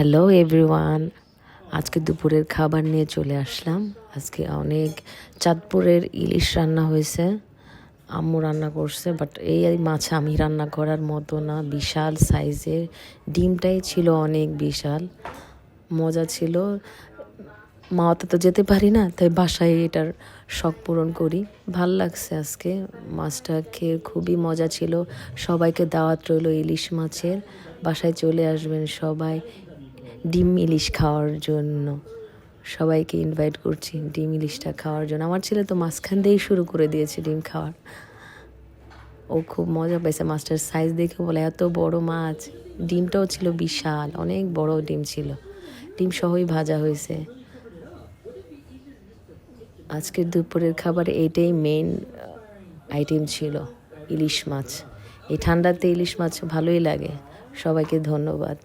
Hello everyone, আজকে দুপুরের খাবার নিয়ে চলে আসলাম। আজকে অনেক চাঁদপুরের ইলিশ রান্না হয়েছে, আম্মু রান্না করছে। বাট এই মাছ আমি রান্না করার মতো না, বিশাল সাইজের। ডিমটাই ছিল অনেক বিশাল, মজা ছিল। মাওয়াতে তো যেতে পারি না, তাই বাসায় এটার শখ পূরণ করি। ভাল লাগছে আজকে, মাছটা খেয়ে খুবই মজা ছিল। সবাইকে দাওয়াত রইল ইলিশ মাছের, বাসায় চলে আসবেন সবাই ডিম ইলিশ খাওয়ার জন্য। সবাইকে ইনভাইট করছি ডিম ইলিশটা খাওয়ার জন্য। আমার ছেলে তো মাঝখান দিয়েই শুরু করে দিয়েছে ডিম খাওয়ার। ও খুব মজা পাইছে মাছটার সাইজ দেখে, বলে এত বড় মাছ। ডিমটাও ছিল বিশাল, অনেক বড় ডিম ছিল। ডিম সহই ভাজা হয়েছে। আজকের দুপুরের খাবারে এইটাই মেইন আইটেম ছিল, ইলিশ মাছ। এই ঠান্ডাতে ইলিশ মাছ ভালোই লাগে। সবাইকে ধন্যবাদ।